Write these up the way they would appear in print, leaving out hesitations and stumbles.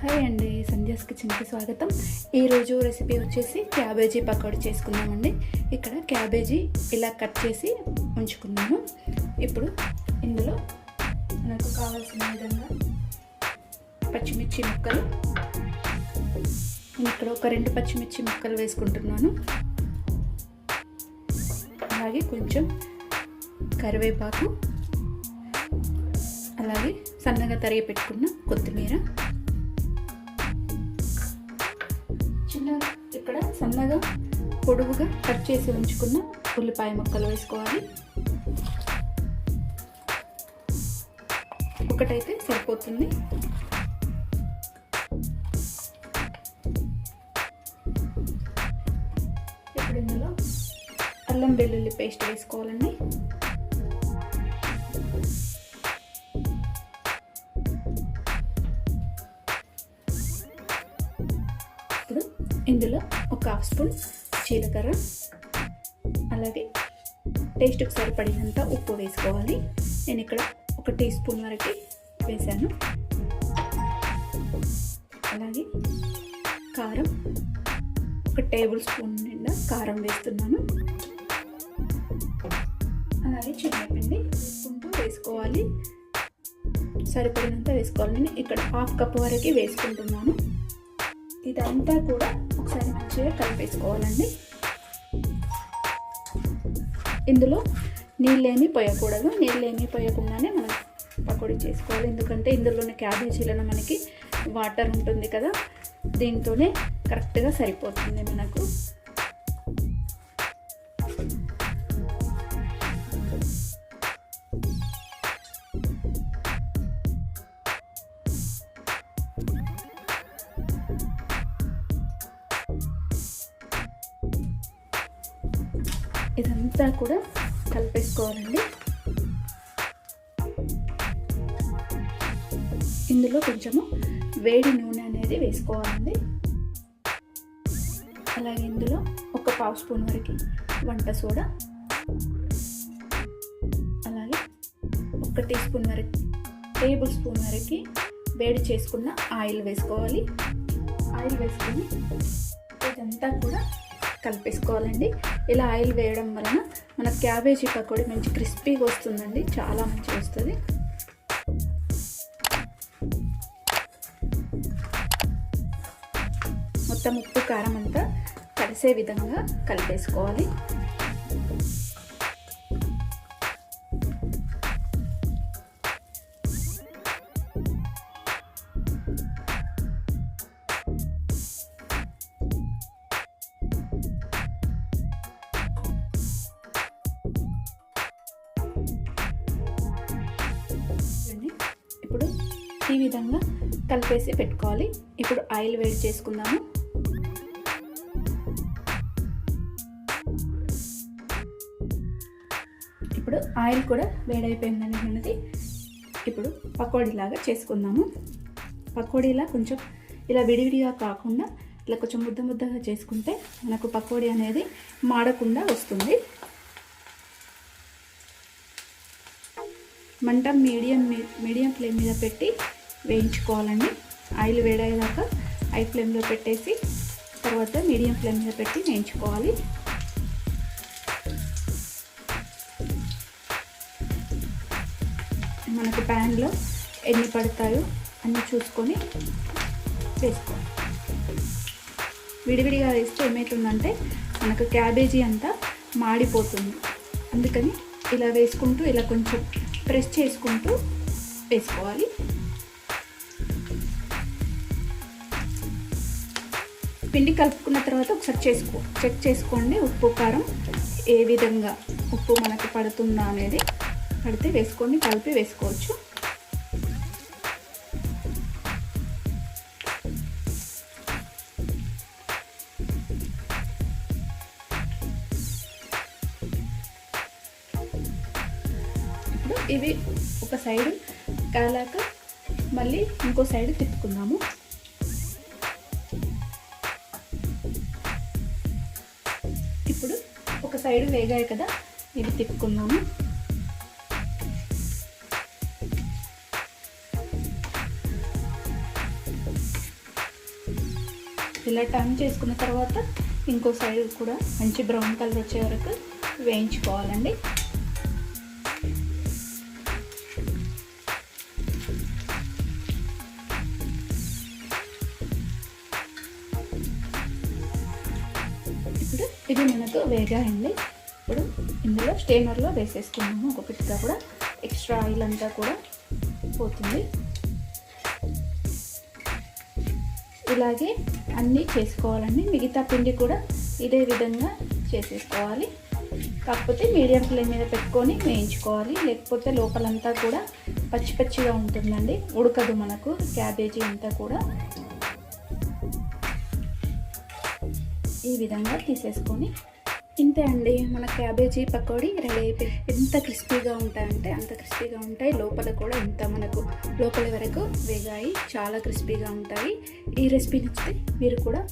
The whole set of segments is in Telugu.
హాయ్ అండి, సంధ్యాస్ కిచెన్కి స్వాగతం. ఈరోజు రెసిపీ వచ్చేసి క్యాబేజీ పకోడీ చేసుకుందామండి. ఇక్కడ క్యాబేజీ ఇలా కట్ చేసి ఉంచుకున్నాను. ఇప్పుడు ఇందులో నాకు కావాల్సిన విధంగా పచ్చిమిర్చి ముక్కలు, నేను ఇక్కడ ఒక 2 పచ్చిమిర్చి ముక్కలు వేసుకుంటున్నాను. అలాగే కొంచెం కరివేపాకు, అలాగే సన్నగా తరిగి పెట్టుకున్న కొత్తిమీర, ఇక్కడ సన్నగా పొడుగుగా కట్ చేసి ఉంచుకున్న ఉల్లిపాయ ముక్కలు వేసుకోవాలి. ఒకటైతే సరిపోతుంది. ఇప్పుడు ఇందులో అల్లం వెల్లుల్లి పేస్ట్ వేసుకోవాలండి. ఇప్పుడు ఇందులో ఒక 1/2 స్పూన్ జీలకర్ర, అలాగే టేస్ట్కి సరిపడినంత ఉప్పు వేసుకోవాలి. నేను ఇక్కడ 1 టీ స్పూన్ వరకు వేసాను. అలాగే కారం, 1 టేబుల్ స్పూన్ నిండా కారం వేస్తున్నాను. అలాగే శనగపిండి వేసుకోవాలి, సరిపడినంత వేసుకోవాలి. నేను ఇక్కడ 1/2 కప్ వరకు వేసుకుంటున్నాను. ఇదంతా కూడా ఒకసారి మంచిగా కలిపేసుకోవాలండి. ఇందులో నీళ్ళేమీ పోయకూడదు. నీళ్ళేమీ పోయకుండానే మనం పకోడీ చేసుకోవాలి. ఎందుకంటే ఇందులోనే క్యాబేజీలను మనకి వాటర్ ఉంటుంది కదా, దీంతోనే కరెక్ట్గా సరిపోతుంది మనకు. ఇదంతా కూడా కలిపేసుకోవాలండి. ఇందులో కొంచెము వేడి నూనె అనేది వేసుకోవాలండి. అలాగే ఇందులో ఒక 1/2 స్పూన్ వరకు వంట సోడా, అలాగే 1 టీ స్పూన్ వరకు, టేబుల్ స్పూన్ వరకు వేడి చేసుకున్న ఆయిల్ వేసుకోవాలి. ఆయిల్ వేసుకొని ఇదంతా కూడా కలిపేసుకోవాలండి. ఇలా ఆయిల్ వేయడం వలన మన క్యాబేజీ పకోడీ మంచి క్రిస్పీగా వస్తుందండి, చాలా మంచిగా వస్తుంది. మొత్తం ఉప్పు కారం అంతా కలిసే విధంగా కలిపేసుకోవాలి. ఇప్పుడు ఈ విధంగా కలిపేసి పెట్టుకోవాలి. ఇప్పుడు ఆయిల్ వేడి చేసుకుందాము. ఇప్పుడు ఆయిల్ కూడా వేడైపోయిందని మనది. ఇప్పుడు పకోడీలాగా చేసుకుందాము. పకోడీలా కొంచెం ఇలా విడివిడిగా కాకుండా ఇలా కొంచెం ముద్దగా చేసుకుంటే మనకు పకోడీ అనేది మాడకుండా వస్తుంది. మంట మీడియం ఫ్లేమ్ మీద పెట్టి వేయించుకోవాలండి. ఆయిల్ వేడయ్యేదాకా హై ఫ్లేమ్లో పెట్టేసి తర్వాత మీడియం ఫ్లేమ్ మీద పెట్టి వేయించుకోవాలి. మనకు ప్యాన్లో ఎన్ని పడతాయో అన్నీ చూసుకొని వేసుకోవాలి. విడివిడిగా వేస్తే ఏమవుతుందంటే మనకు క్యాబేజీ అంతా మాడిపోతుంది. అందుకని ఇలా వేసుకుంటూ ఇలా కొంచెం ప్రెస్ చేసుకుంటూ వేసుకోవాలి. పిండి కలుపుకున్న తర్వాత ఒకసారి చెక్ చేసుకోండి ఉప్పు కారం ఏ విధంగా ఉప్పు మనకు పడుతుందా అనేది. పడితే వేసుకొని కలిపి వేసుకోవచ్చు. ఇవి ఒక సైడ్ కాలాక మళ్ళీ ఇంకో సైడ్ తిప్పుకుందాము. ఇప్పుడు ఒక సైడ్ వేగాయి కదా, ఇవి తిప్పుకుందాము. ఇలా టర్న్ చేసుకున్న తర్వాత ఇంకో సైడ్ కూడా మంచి బ్రౌన్ కలర్ వచ్చే వరకు వేయించుకోవాలండి. ఇప్పుడు ఇది మనకు వేగాయండి. ఇప్పుడు ఇందులో స్టెయినర్లో వేసేసుకున్నాము. ఒక పిట్గా కూడా ఎక్స్ట్రా ఆయిల్ అంతా కూడా పోతుంది. ఇలాగే అన్నీ చేసుకోవాలండి. మిగతా పిండి కూడా ఇదే విధంగా చేసేసుకోవాలి. కాకపోతే మీడియం ఫ్లేమ్ మీద పెట్టుకొని వేయించుకోవాలి, లేకపోతే లోపలంతా కూడా పచ్చి పచ్చిగా ఉంటుందండి, ఉడకదు మనకు క్యాబేజీ అంతా కూడా. ఈ విధంగా తీసేసుకొని ఇంతే అండి, మన క్యాబేజీ పకోడీ రెడీ అయిపోయి. ఎంత క్రిస్పీగా ఉంటాయంటే అంత క్రిస్పీగా ఉంటాయి. లోపల కూడా ఇంత మనకు లోపల వరకు వేగాయి, చాలా క్రిస్పీగా ఉంటాయి. ఈ రెసిపీ నచ్చితే మీరు కూడా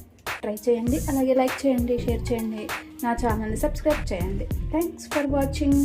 ట్రై చేయండి. అలాగే లైక్ చేయండి, షేర్ చేయండి, నా ఛానల్ని సబ్స్క్రైబ్ చేయండి. Thanks for watching.